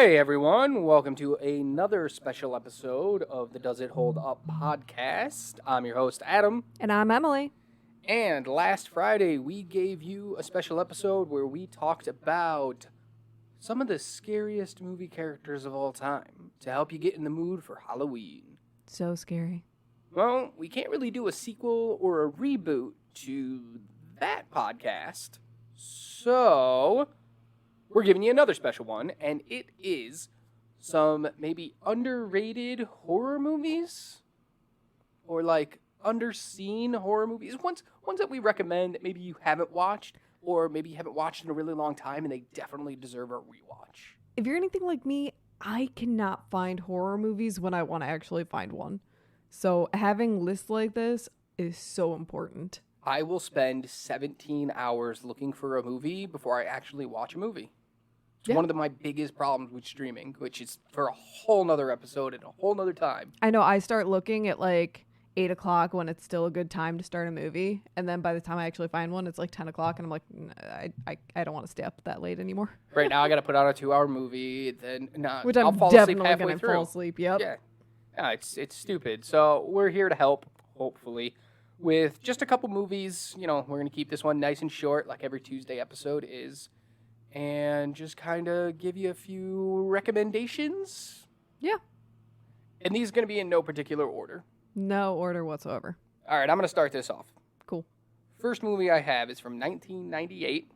Hey everyone, welcome to another special episode of the Does It Hold Up podcast. I'm your host, Adam. And I'm Emily. And last Friday, we gave you a special episode where we talked about some of the scariest movie characters of all time to help you get in the mood for Halloween. So scary. Well, we can't really do a sequel or a reboot to that podcast, so we're giving you another special one, and it is some maybe underrated horror movies or like underseen horror movies. Ones that we recommend that maybe you haven't watched or maybe you haven't watched in a really long time and they definitely deserve a rewatch. If you're anything like me, I cannot find horror movies when I want to actually find one. So having lists like this is so important. I will spend 17 hours looking for a movie before I actually watch a movie. It's one of my biggest problems with streaming, which is for a whole nother episode and a whole nother time. I know I start looking at like 8 o'clock when it's still a good time to start a movie. And then by the time I actually find one, it's like 10 o'clock. And I'm like, I don't want to stay up that late anymore. Right now, I got to put on a 2-hour movie. Then Which I'll I'm fall asleep definitely halfway going to through. fall asleep. Yep. Yeah, it's stupid. So we're here to help, hopefully, with just a couple movies. You know, we're going to keep this one nice and short, like every Tuesday episode is. And just kind of give you a few recommendations. Yeah. And these are going to be in no particular order. No order whatsoever. All right, I'm going to start this off. Cool. First movie I have is from 1998.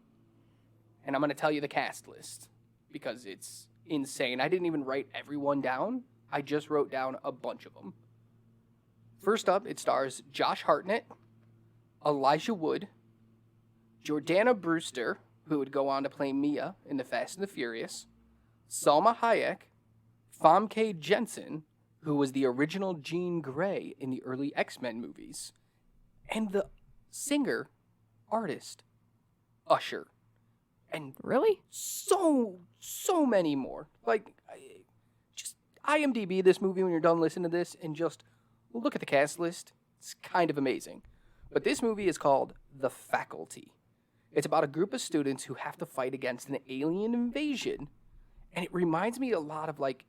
And I'm going to tell you the cast list because it's insane. I didn't even write everyone down. I just wrote down a bunch of them. First up, it stars Josh Hartnett, Elijah Wood, Jordana Brewster, who would go on to play Mia in The Fast and the Furious, Salma Hayek, Famke Jensen, who was the original Jean Grey in the early X-Men movies, and the singer, artist, Usher. And Really? so many more. Like, just IMDb this movie when you're done listening to this and just look at the cast list. It's kind of amazing. But this movie is called The Faculty. It's about a group of students who have to fight against an alien invasion. And it reminds me a lot of, like,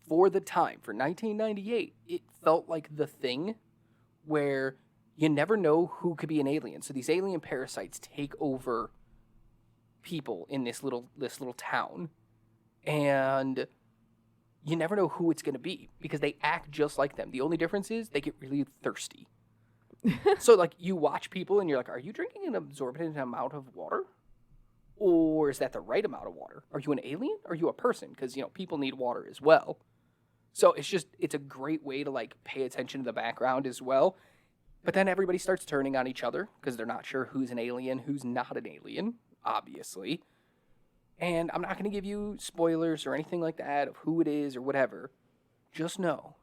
for the time, for 1998, it felt like The Thing, where you never know who could be an alien. So these alien parasites take over people in this little town. And you never know who it's going to be because they act just like them. The only difference is they get really thirsty. So, like, you watch people and you're like, are you drinking an exorbitant amount of water? Or is that the right amount of water? Are you an alien? Or are you a person? Because, you know, people need water as well. So it's a great way to, like, pay attention to the background as well. But then everybody starts turning on each other because they're not sure who's an alien, who's not an alien, obviously. And I'm not going to give you spoilers or anything like that of who it is or whatever. Just know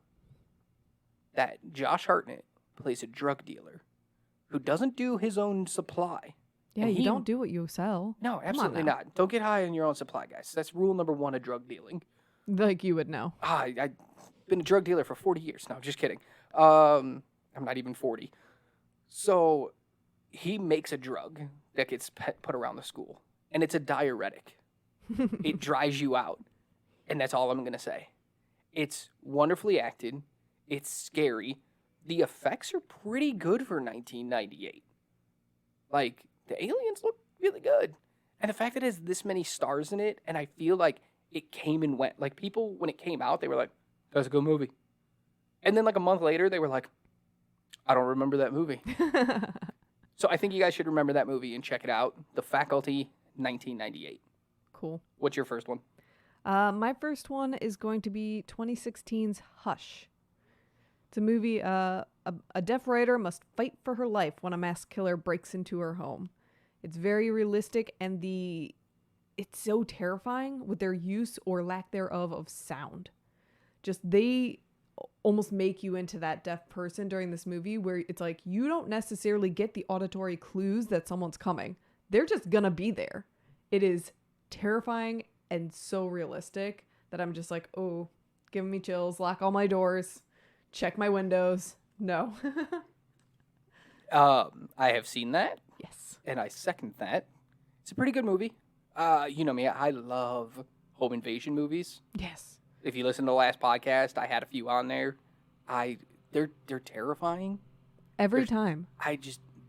that Josh Hartnett plays a drug dealer who doesn't do his own supply. Yeah, you don't do what you sell. No, absolutely not. Don't get high on your own supply, guys. That's rule number 1 of drug dealing. Like you would know. I've been a drug dealer for 40 years. No, just kidding. I'm not even 40. So he makes a drug that gets put around the school, and it's a diuretic. It dries you out, and that's all I'm going to say. It's wonderfully acted. It's scary. The effects are pretty good for 1998. Like, the aliens look really good. And the fact that it has this many stars in it, and I feel like it came and went. Like, people, when it came out, they were like, that's a good movie. And then, like, a month later, they were like, I don't remember that movie. So I think you guys should remember that movie and check it out. The Faculty, 1998. Cool. What's your first one? My first one is going to be 2016's Hush. It's a movie, a deaf writer must fight for her life when a mass killer breaks into her home. It's very realistic, and it's so terrifying with their use or lack thereof of sound. Just they almost make you into that deaf person during this movie where it's like you don't necessarily get the auditory clues that someone's coming. They're just gonna be there. It is terrifying and so realistic that I'm just like, oh, giving me chills, lock all my doors. Check my windows. No. I have seen that. Yes. And I second that. It's a pretty good movie. You know me, I love home invasion movies. Yes. If you listen to the last podcast, I had a few on there. They're terrifying. Every time.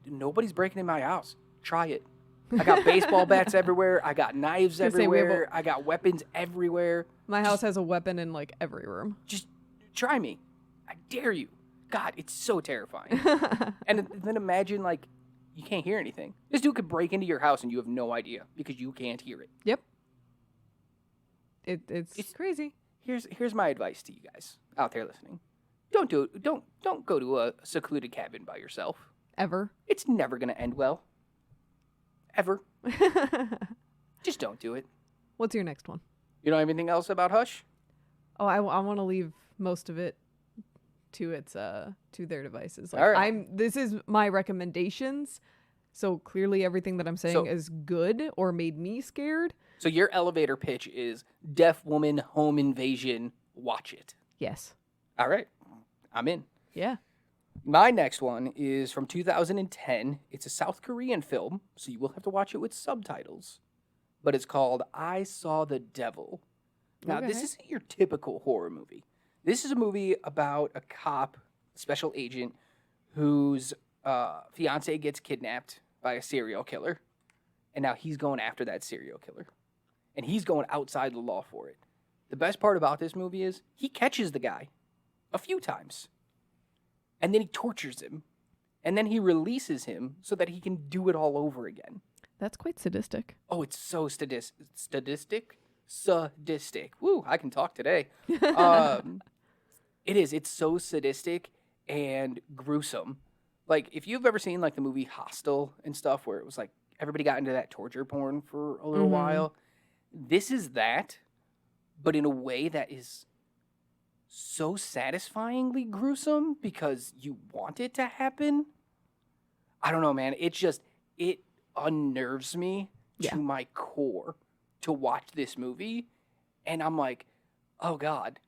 Nobody's breaking in my house. Try it. I got baseball bats everywhere. I got knives everywhere. I got weapons everywhere. My house has a weapon in like every room. Just try me. I dare you. God, it's so terrifying. And then imagine, like, you can't hear anything. This dude could break into your house and you have no idea because you can't hear it. Yep. It's crazy. Here's my advice to you guys out there listening. Don't do it. Don't go to a secluded cabin by yourself. Ever. It's never going to end well. Ever. Just don't do it. What's your next one? You know anything else about Hush? Oh, I want to leave most of it to their devices. Like, all right. This is my recommendations. So clearly everything that I'm saying is good or made me scared. So your elevator pitch is deaf woman home invasion. Watch it. Yes. All right. I'm in. Yeah. My next one is from 2010. It's a South Korean film, so you will have to watch it with subtitles. But it's called I Saw the Devil. Now, This isn't your typical horror movie. This is a movie about a cop, special agent, whose fiance gets kidnapped by a serial killer. And now he's going after that serial killer. And he's going outside the law for it. The best part about this movie is he catches the guy a few times. And then he tortures him. And then he releases him so that he can do it all over again. That's quite sadistic. Oh, it's so sadistic. Woo, I can talk today. It is. It's so sadistic and gruesome. Like, if you've ever seen, like, the movie Hostel and stuff where it was, like, everybody got into that torture porn for a little while. This is that, but in a way that is so satisfyingly gruesome because you want it to happen. I don't know, man. It unnerves me to my core to watch this movie. And I'm like, oh God,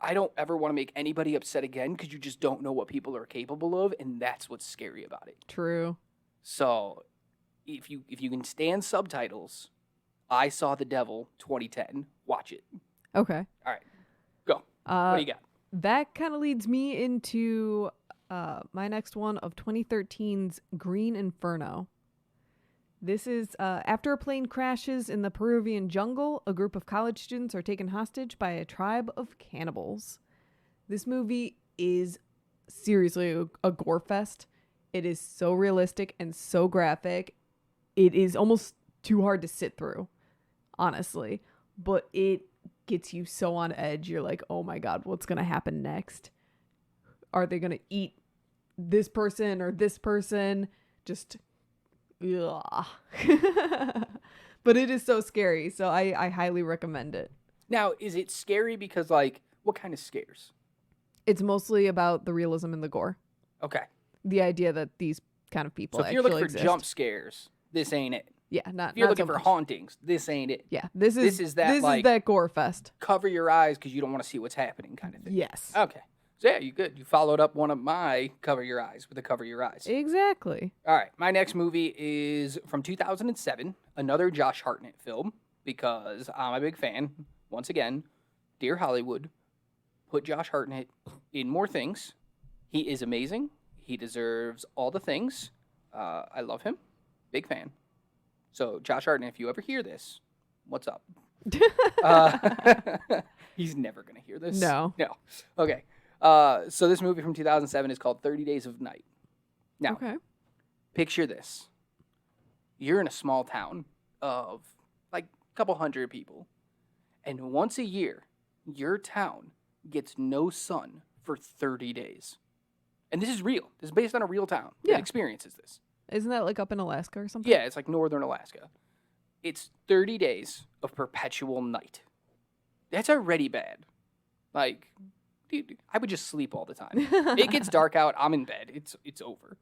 I don't ever want to make anybody upset again because you just don't know what people are capable of. And that's what's scary about it. True. So if you can stand subtitles, I Saw the Devil 2010, watch it. Okay. All right. Go. What do you got? That kind of leads me into my next one of 2013's Green Inferno. This is after a plane crashes in the Peruvian jungle, a group of college students are taken hostage by a tribe of cannibals. This movie is seriously a gore fest. It is so realistic and so graphic. It is almost too hard to sit through, honestly. But it gets you so on edge. You're like, oh my God, what's going to happen next? Are they going to eat this person or this person? Just, ugh. But it is so scary. So I highly recommend it. Now, is it scary because, like, what kind of scares? It's mostly about the realism and the gore. Okay. The idea that these kind of people So if you're actually looking for exist. jump scares, this ain't it. Yeah, not. If you're not looking so for much. hauntings, this ain't it. Yeah, this is that gore fest. Cover your eyes because you don't want to see what's happening kind of thing. Yes. Okay. So yeah, you good. You followed up one of my Cover Your Eyes with a Cover Your Eyes. Exactly. All right. My next movie is from 2007, another Josh Hartnett film because I'm a big fan. Once again, Dear Hollywood, put Josh Hartnett in more things. He is amazing. He deserves all the things. I love him. Big fan. So, Josh Hartnett, if you ever hear this, what's up? He's never going to hear this. No. Okay. So, this movie from 2007 is called 30 Days of Night. Now, Okay. picture this. You're in a small town of like a couple hundred people. And once a year, your town gets no sun for 30 days. And this is real. This is based on a real town Yeah. that experiences this. Isn't that like up in Alaska or something? Yeah, it's like northern Alaska. It's 30 days of perpetual night. That's already bad. Like, dude, I would just sleep all the time. It gets dark out, I'm in bed. It's over.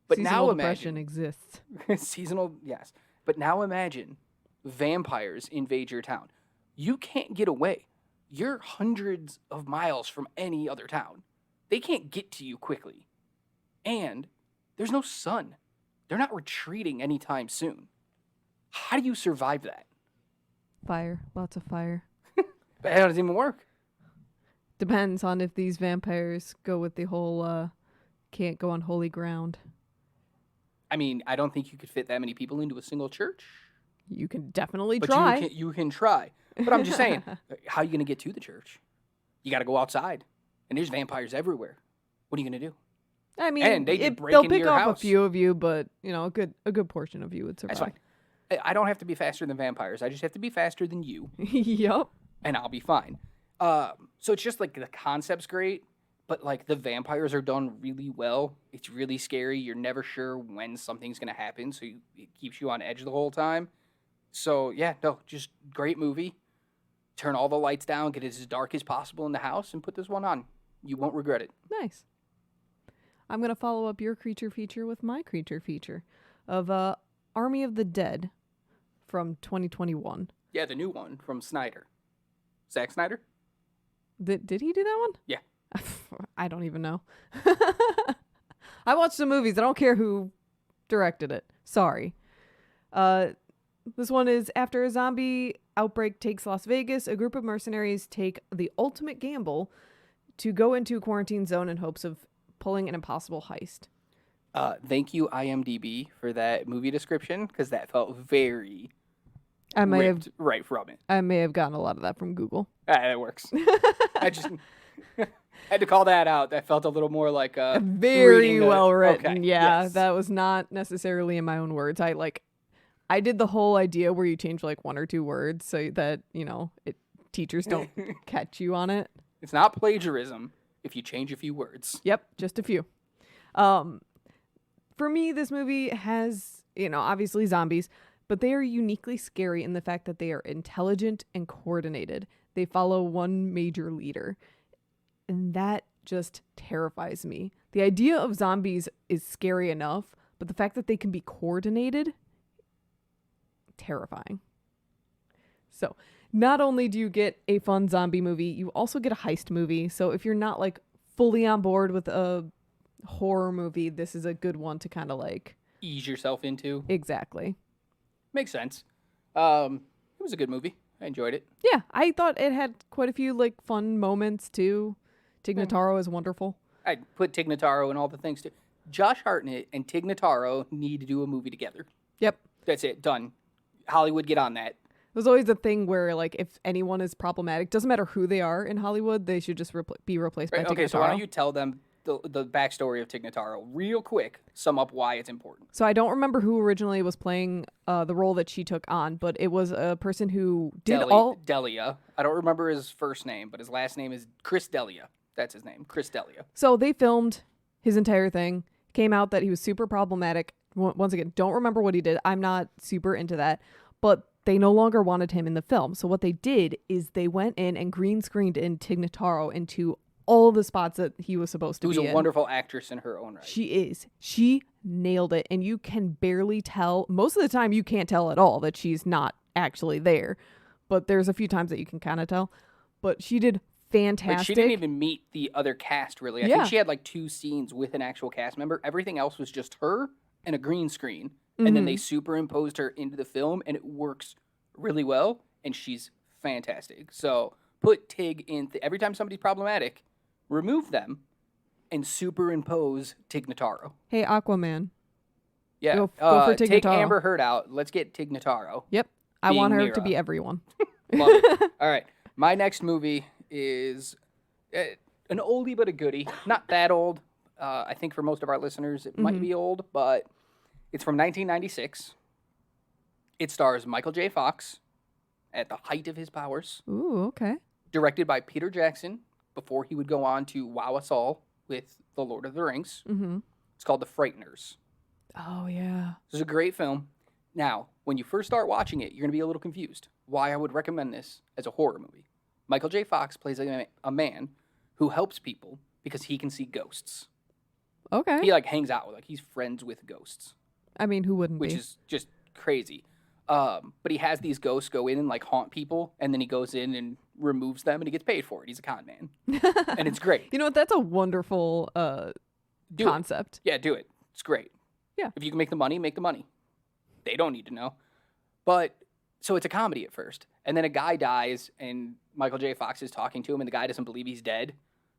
But Seasonal now depression imagine exists. seasonal, yes. But now imagine vampires invade your town. You can't get away. You're hundreds of miles from any other town. They can't get to you quickly. And there's no sun. They're not retreating anytime soon. How do you survive that? Fire. Lots of fire. But how does it even work? Depends on if these vampires go with the whole can't go on holy ground. I mean, I don't think you could fit that many people into a single church. You can definitely But try. you can try. But I'm just saying, how are you going to get to the church? You got to go outside. And there's vampires everywhere. What are you going to do? I mean, And they could break they'll into pick your off house. a few of you, but a good portion of you would survive. That's fine. I don't have to be faster than vampires. I just have to be faster than you. Yup. And I'll be fine. So it's just like the concept's great, but like the vampires are done really well. It's really scary. You're never sure when something's going to happen, so it keeps you on edge the whole time. So yeah, no, just great movie. Turn all the lights down, get it as dark as possible in the house, and put this one on. You won't regret it. Nice. I'm going to follow up your creature feature with my creature feature of Army of the Dead from 2021. Yeah, the new one from Snyder. Zack Snyder? Did he do that one? Yeah. I don't even know. I watched some movies. I don't care who directed it. Sorry. This one is after a zombie outbreak takes Las Vegas, a group of mercenaries take the ultimate gamble to go into a quarantine zone in hopes of pulling an impossible heist. Thank you, IMDb, for that movie description, because that felt very I may ripped right from it. I may have gotten a lot of that from Google. That works. I just had to call that out. That felt a little more like Very well written. Okay, Yeah, yes. that was not necessarily in my own words. I did the whole idea where you change like one or two words so that, teachers don't catch you on it. It's not plagiarism if you change a few words. Yep, just a few. For me, this movie has, obviously zombies, but they are uniquely scary in the fact that they are intelligent and coordinated. They follow one major leader. And that just terrifies me. The idea of zombies is scary enough, but the fact that they can be coordinated, terrifying. So, not only do you get a fun zombie movie, you also get a heist movie. So if you're not like fully on board with a horror movie, this is a good one to kind of like Ease yourself into. Exactly. Makes sense. It was a good movie. I enjoyed it. Yeah, I thought it had quite a few like fun moments too. Tig Notaro is wonderful. I'd put Tig Notaro and all the things too. Josh Hartnett and Tig Notaro need to do a movie together. Yep. That's it. Done. Hollywood, get on that. There's always a thing where like if anyone is problematic, doesn't matter who they are in Hollywood, they should just be replaced by Tig Notaro. Okay, so why don't you tell them the backstory of Tig Notaro real quick, sum up why it's important. So I don't remember who originally was playing the role that she took on, but it was a person who did Delia. I don't remember his first name, but his last name is Chris Delia. That's his name, Chris Delia. So they filmed his entire thing. Came out that he was super problematic. Once again, don't remember what he did. I'm not super into that. But they no longer wanted him in the film. So what they did is they went in and green screened in Tig Notaro into all the spots that he was supposed to be in. Who's a wonderful actress in her own right. She is. She nailed it. And you can barely tell. Most of the time, you can't tell at all that she's not actually there. But there's a few times that you can kind of tell. But she did fantastic. Like, she didn't even meet the other cast, really. I think she had like 2 scenes with an actual cast member. Everything else was just her and a green screen. Mm-hmm. And then they superimposed her into the film, and it works really well. And she's fantastic. So put Tig in. Every time somebody's problematic, remove them and superimpose Tig Notaro. Hey, Aquaman. Yeah. Go for Tig take Notaro. Amber Heard out. Let's get Tig Notaro. Yep. I want her Mira. to be everyone. Love it. All right. My next movie is an oldie but a goodie. Not that old. I think for most of our listeners, it might be old, but it's from 1996. It stars Michael J. Fox at the height of his powers. Ooh, okay. Directed by Peter Jackson before he would go on to wow us all with The Lord of the Rings. Mm-hmm. It's called The Frighteners. Oh, yeah. This is a great film. Now, when you first start watching it, you're going to be a little confused. Why I would recommend this as a horror movie. Michael J. Fox plays a man who helps people because he can see ghosts. Okay. He like hangs out with, like he's friends with ghosts. I mean, who wouldn't which be? Which is just crazy. But he has these ghosts go in and like haunt people, and then he goes in and removes them, and he gets paid for it. He's a con man. And it's great. You know what? That's a wonderful concept. Yeah, do it. It's great. Yeah. If you can make the money, make the money. They don't need to know. But so it's a comedy at first. And then a guy dies, and Michael J. Fox is talking to him, and the guy doesn't believe he's dead.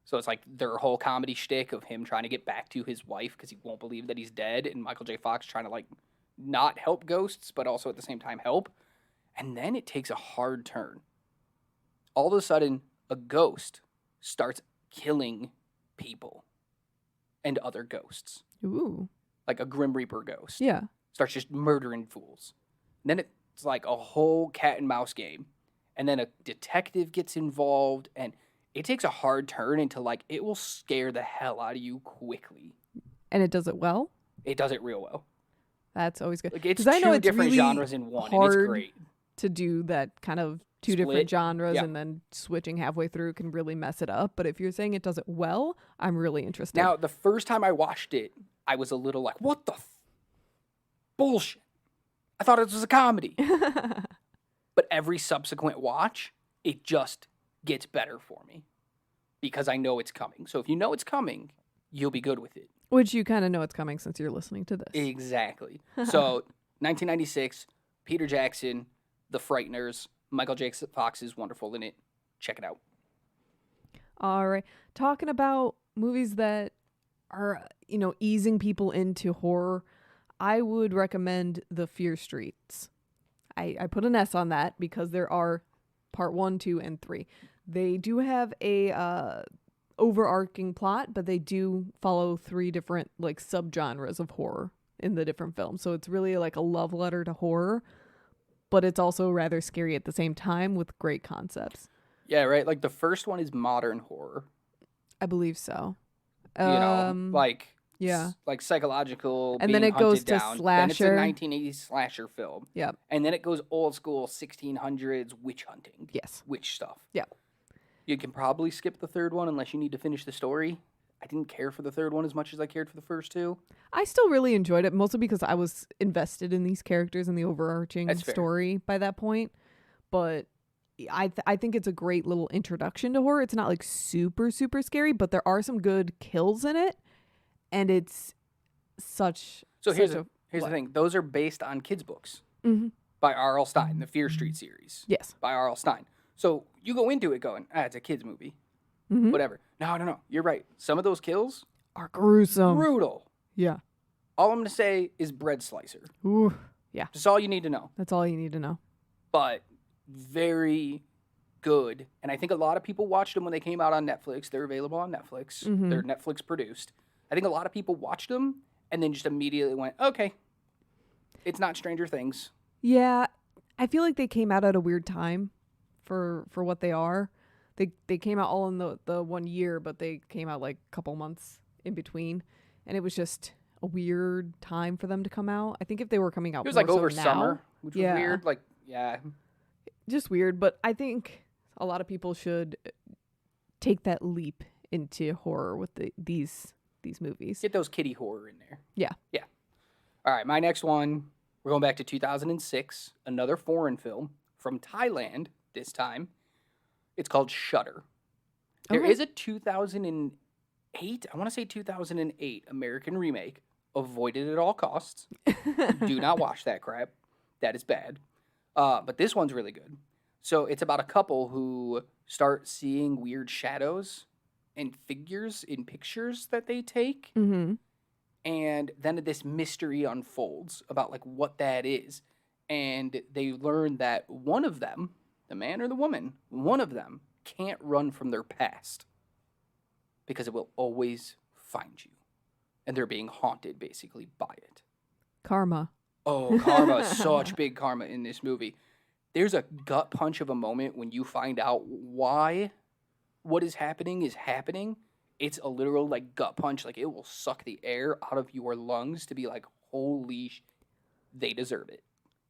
So it's like their whole comedy shtick of him trying to get back to his wife because he won't believe that he's dead, and Michael J. Fox trying to, like, not help ghosts, but also at the same time help. And then it takes a hard turn. All of a sudden, a ghost starts killing people and other ghosts. Ooh. Like a Grim Reaper ghost. Yeah. Starts just murdering fools. And then it's like a whole cat and mouse game. And then a detective gets involved, and it takes a hard turn into, like, it will scare the hell out of you quickly. And it does it well? It does it real well. That's always good. Like, it's 'Cause I know two it's different really genres in one, and hard it's great. to do that kind of two Split. different genres Yeah. and then switching halfway through can really mess it up. But if you're saying it does it well, I'm really interested. Now, the first time I watched it, I was a little like, what the bullshit? I thought it was a comedy. But every subsequent watch, it just gets better for me because I know it's coming. So if you know it's coming, you'll be good with it. Which you kind of know it's coming since you're listening to this. Exactly. So 1996, Peter Jackson, The Frighteners, Michael J. Fox is wonderful in it. Check it out. All right. Talking about movies that are, easing people into horror, I would recommend The Fear Streets. I put an S on that because there are part 1, 2, and 3. They do have a overarching plot, but they do follow 3 different like subgenres of horror in the different films. So it's really like a love letter to horror, but it's also rather scary at the same time with great concepts. Yeah, right? Like the first one is modern horror. I believe so. Like psychological, and being then it hunted goes to down. slasher. Then it's a 1980s slasher film. Yep. And then it goes old school 1600s witch hunting. Yes. Witch stuff. Yep. You can probably skip the third one unless you need to finish the story. I didn't care for the third one as much as I cared for the first 2. I still really enjoyed it, mostly because I was invested in these characters and the overarching That's fair. story by that point. But I think it's a great little introduction to horror. It's not like super, super scary, but there are some good kills in it. And it's such... Here's such the thing. Those are based on kids' books Mm-hmm. by R.L. Stine, the Fear Street series. Yes. By R.L. Stine. So you go into it going, it's a kids' movie. Mm-hmm. Whatever. No. You're right. Some of those kills, Are gruesome. brutal. Yeah. All I'm going to say is bread slicer. Ooh. Yeah. That's all you need to know. That's all you need to know. But very good. And I think a lot of people watched them when they came out on Netflix. They're available on Netflix. Mhm. They're Netflix produced. I think a lot of people watched them and then just immediately went, okay, it's not Stranger Things. Yeah. I feel like they came out at a weird time for what they are. They came out all in the 1 year, but they came out like a couple months in between. And it was just a weird time for them to come out. I think if they were coming out It was more like over so now, summer, which was Yeah. weird. Like, yeah. just weird. But I think a lot of people should take that leap into horror with these movies. Get those kiddie horror in there. Yeah. Yeah. All right, my next one, we're going back to 2006, another foreign film from Thailand this time. It's called Shudder. There Okay. is a 2008, I want to say 2008 American remake, avoided at all costs. Do not watch that crap. That is bad. But this one's really good. So it's about a couple who start seeing weird shadows and figures in pictures that they take. Mm-hmm. And then this mystery unfolds about like what that is. And they learn that one of them, the man or the woman, one of them can't run from their past because it will always find you. And they're being haunted basically by it. Karma. Oh, karma, such big karma in this movie. There's a gut punch of a moment when you find out why what is happening. It's a literal like gut punch. Like it will suck the air out of your lungs to be like, holy, they deserve it.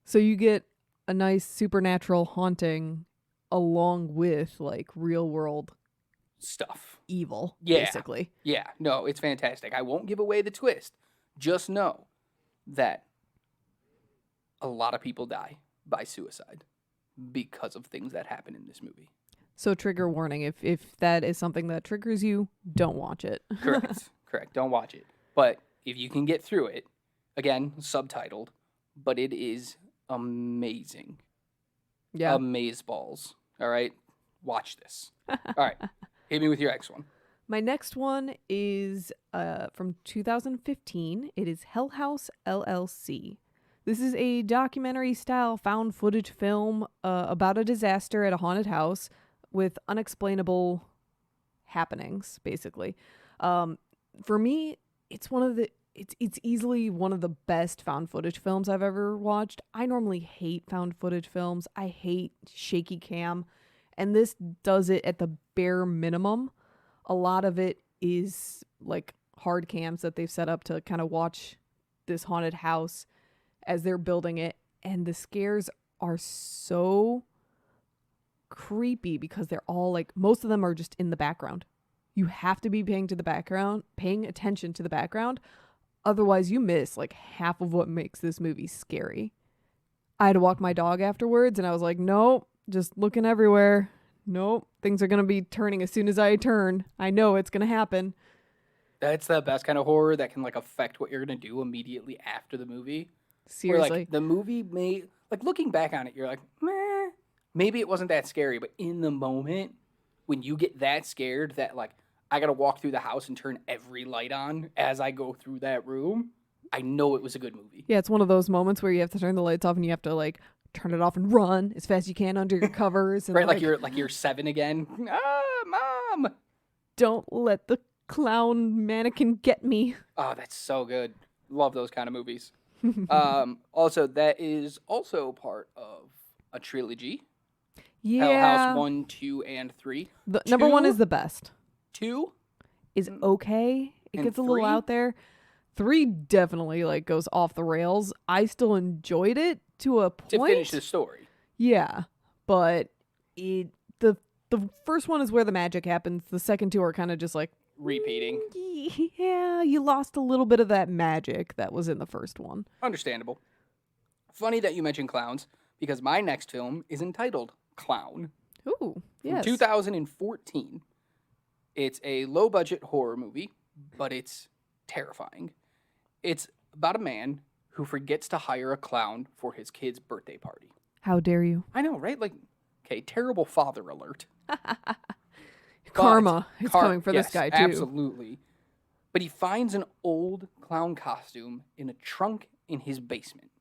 So you get a nice supernatural haunting along with like real world Stuff. evil, Yeah. basically. Yeah, no, it's fantastic. I won't give away the twist. Just know that a lot of people die by suicide because of things that happen in this movie. So trigger warning, if that is something that triggers you, don't watch it. Correct. Don't watch it. But if you can get through it, again, subtitled, but it is amazing. Yeah. Amazeballs. All right? Watch this. All right. Hit me with your next one. My next one is from 2015. It is Hell House LLC. This is a documentary-style found footage film about a disaster at a haunted house with unexplainable happenings, basically. For me, it's easily one of the best found footage films I've ever watched. I normally hate found footage films. I hate shaky cam, and this does it at the bare minimum. A lot of it is like hard cams that they've set up to kind of watch this haunted house as they're building it, and the scares are so creepy because they're all like, most of them are just in the background. You have to be paying attention to the background, otherwise you miss like half of what makes this movie scary. I had to walk my dog afterwards, and I was like, nope, just looking everywhere. Nope, things are gonna be turning as soon as I turn. I know it's gonna happen. That's the best kind of horror that can like affect what you're gonna do immediately after the movie. Seriously. Where, like, the movie may, like, looking back on it, you're like, meh, maybe it wasn't that scary, but in the moment, when you get that scared that, like, I gotta walk through the house and turn every light on as I go through that room, I know it was a good movie. Yeah, it's one of those moments where you have to turn the lights off and you have to, like, turn it off and run as fast as you can under your covers. And, right, like you're 7 again. Mom! Don't let the clown mannequin get me. Oh, that's so good. Love those kind of movies. Also, that is also part of a trilogy. Yeah. Hell House 1, 2, and 3. The number 1 is the best. 2 is okay. It and gets a little 3? out there. 3 definitely like goes off the rails. I still enjoyed it to a point. To finish the story. Yeah, but the first one is where the magic happens. The second 2 are kind of just like repeating. Yeah, you lost a little bit of that magic that was in the first one. Understandable. Funny that you mentioned clowns, because my next film is entitled Clown. Ooh, yes. From 2014. It's a low-budget horror movie, but it's terrifying. It's about a man who forgets to hire a clown for his kid's birthday party. How dare you? I know, right? Like, okay, terrible father alert. Karma is coming for this guy, too. Absolutely. But he finds an old clown costume in a trunk in his basement.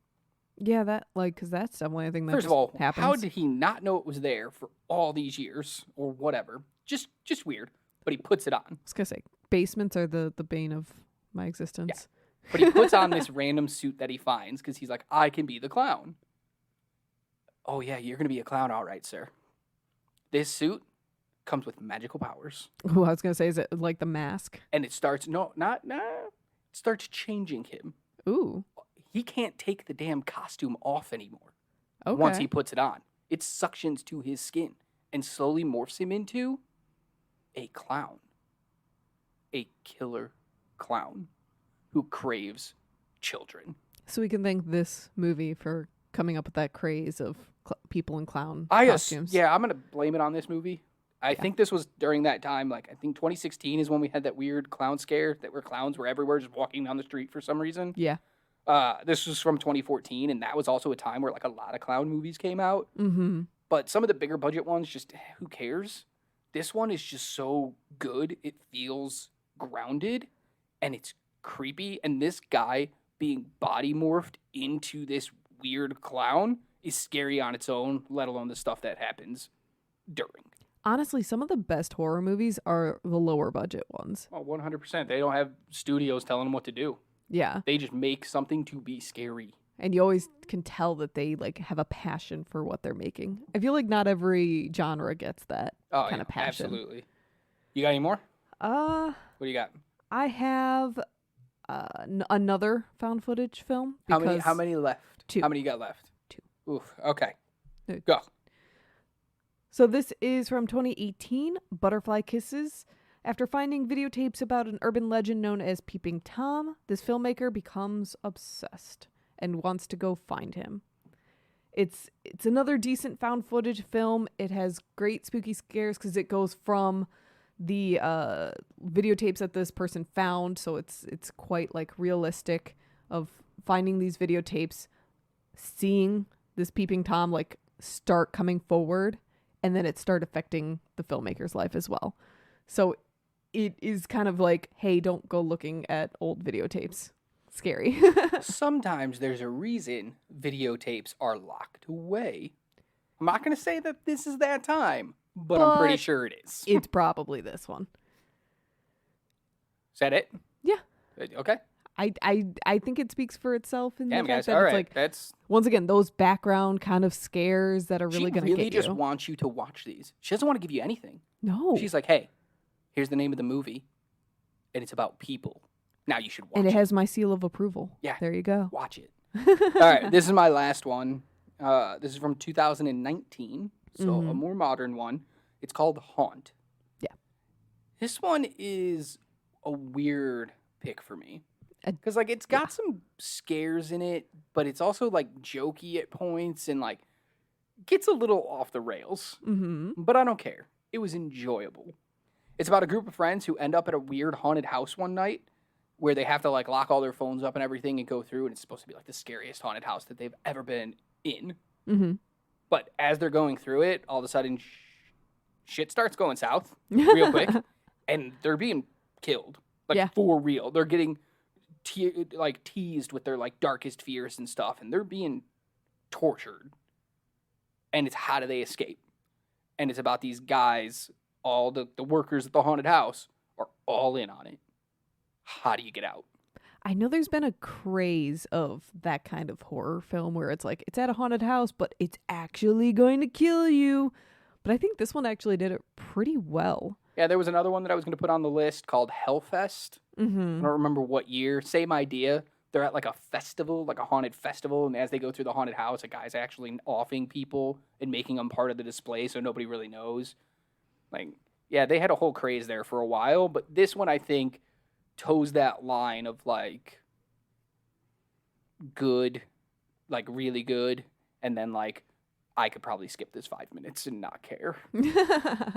Yeah, because that's definitely a thing that First of all, happens. How did he not know it was there for all these years or whatever? Just weird. But he puts it on. I was going to say, basements are the bane of my existence. Yeah. But he puts on this random suit that he finds because he's like, I can be the clown. Oh, yeah, you're going to be a clown, all right, sir. This suit comes with magical powers. Oh, I was going to say, is it like the mask? And it starts, it starts changing him. Ooh. He can't take the damn costume off anymore. Okay. Once he puts it on. It suctions to his skin and slowly morphs him into a clown. A killer clown who craves children. So we can thank this movie for coming up with that craze of people in clown costumes. Yeah, I'm going to blame it on this movie. I think this was during that time, like, I think 2016 is when we had that weird clown scare that where clowns were everywhere just walking down the street for some reason. Yeah. This was from 2014, and that was also a time where, like, a lot of clown movies came out. Mm-hmm. But some of the bigger budget ones, just, who cares? This one is just so good. It feels grounded, and it's creepy. And this guy being body morphed into this weird clown is scary on its own, let alone the stuff that happens during. Honestly, some of the best horror movies are the lower budget ones. Oh, 100%. They don't have studios telling them what to do. Yeah. They just make something to be scary. And you always can tell that they like have a passion for what they're making. I feel like not every genre gets that kind of passion. Absolutely. You got any more? What do you got? I have another found footage film. How many left? 2. How many you got left? 2. Oof. Okay. Go. So this is from 2018, Butterfly Kisses. After finding videotapes about an urban legend known as Peeping Tom, this filmmaker becomes obsessed and wants to go find him. It's another decent found footage film. It has great spooky scares because it goes from the videotapes that this person found, so it's quite like realistic of finding these videotapes, seeing this Peeping Tom like start coming forward, and then it start affecting the filmmaker's life as well. So it is kind of like, hey, don't go looking at old videotapes. Scary. Sometimes there's a reason videotapes are locked away. I'm not going to say that this is that time, but I'm pretty sure it is. It's probably this one. Is that it? Yeah. Okay. I think it speaks for itself in the fact guys, that all it's right. like, That's once again, those background kind of scares that are really going to She really get you. just wants you to watch these. She doesn't want to give you anything. No. She's like, hey, here's the name of the movie, and it's about people. Now you should watch it. And it has my seal of approval. Yeah. There you go. Watch it. All right, this is my last one. This is from 2019, so a more modern one. It's called Haunt. Yeah. This one is a weird pick for me. Because, like, it's got some scares in it, but it's also, like, jokey at points and, like, gets a little off the rails. Mm-hmm. But I don't care. It was enjoyable. It's about a group of friends who end up at a weird haunted house one night where they have to, like, lock all their phones up and everything and go through, and it's supposed to be, like, the scariest haunted house that they've ever been in. Mm-hmm. But as they're going through it, all of a sudden, shit starts going south real quick, and they're being killed. Like, for real. They're getting, teased with their, like, darkest fears and stuff, and they're being tortured. And it's how do they escape? And it's about these guys, all the workers at the haunted house are all in on it. How do you get out? I know there's been a craze of that kind of horror film where it's like, it's at a haunted house, but it's actually going to kill you. But I think this one actually did it pretty well. Yeah, there was another one that I was going to put on the list called Hellfest. Mm-hmm. I don't remember what year. Same idea. They're at like a festival, like a haunted festival, and as they go through the haunted house, a guy's actually offing people and making them part of the display so nobody really knows. Like, yeah, they had a whole craze there for a while, but this one I think toes that line of like good, like really good, and then like I could probably skip this 5 minutes and not care.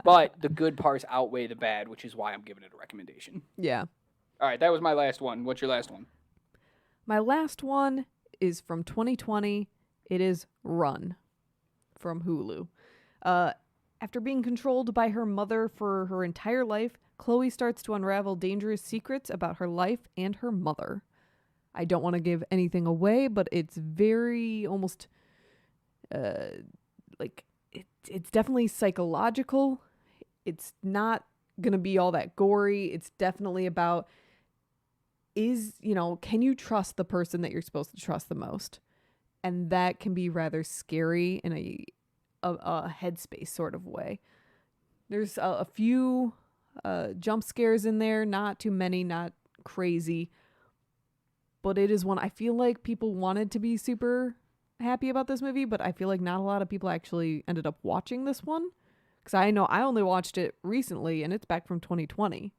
But the good parts outweigh the bad, which is why I'm giving it a recommendation. Yeah. All right, that was my last one. What's your last one? My last one is from 2020. It is Run from Hulu. After being controlled by her mother for her entire life, Chloe starts to unravel dangerous secrets about her life and her mother. I don't want to give anything away, but it's very almost it's definitely psychological. It's not going to be all that gory. It's definitely about can you trust the person that you're supposed to trust the most? And that can be rather scary in a headspace sort of way. There's a few jump scares in there, not too many, not crazy. But it is one I feel like people wanted to be super happy about this movie, but I feel like not a lot of people actually ended up watching this one. Because I know I only watched it recently, and it's back from 2020.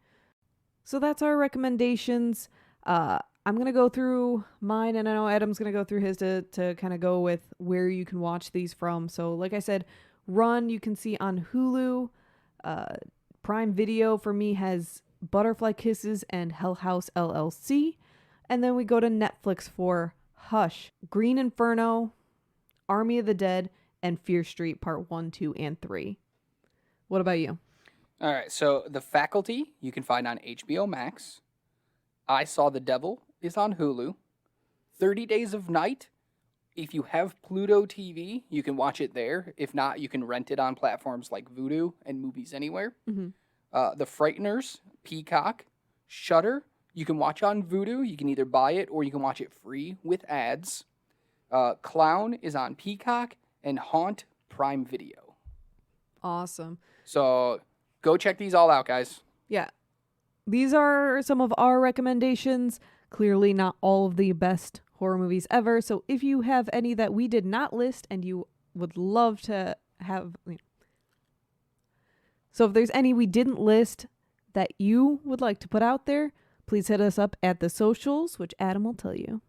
So that's our recommendations. I'm going to go through mine, and I know Adam's going to go through his to kind of go with where you can watch these from. So like I said, Run you can see on Hulu. Prime Video for me has Butterfly Kisses and Hell House LLC. And then we go to Netflix for Hush, Green Inferno, Army of the Dead, and Fear Street Part 1, 2, and 3. What about you? All right, so The Faculty you can find on HBO Max. I Saw the Devil is on Hulu. 30 Days of Night, if you have Pluto TV, you can watch it there. If not, you can rent it on platforms like Vudu and Movies Anywhere. Mm-hmm. The Frighteners, Peacock, Shudder, you can watch on Vudu. You can either buy it or you can watch it free with ads. Clown is on Peacock, and Haunt, Prime Video. Awesome. So go check these all out, guys. Yeah. These are some of our recommendations. Clearly not all of the best horror movies ever. So if you have any that we did not list and you would love to have... So if there's any we didn't list that you would like to put out there, please hit us up at the socials, which Adam will tell you.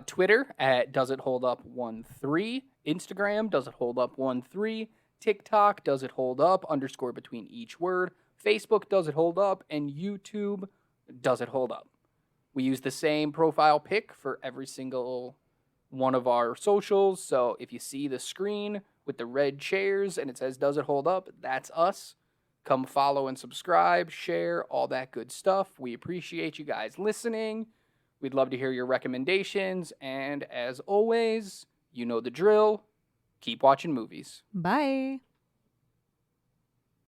Twitter at DoesItHoldUp13. Instagram, DoesItHoldUp13. TikTok, DoesItHoldUp, _ between each word. Facebook, Does It Hold Up? And YouTube, Does It Hold Up? We use the same profile pic for every single one of our socials. So if you see the screen with the red chairs and it says, "Does it hold up?" That's us. Come follow and subscribe, share, all that good stuff. We appreciate you guys listening. We'd love to hear your recommendations. And as always, you know the drill. Keep watching movies. Bye.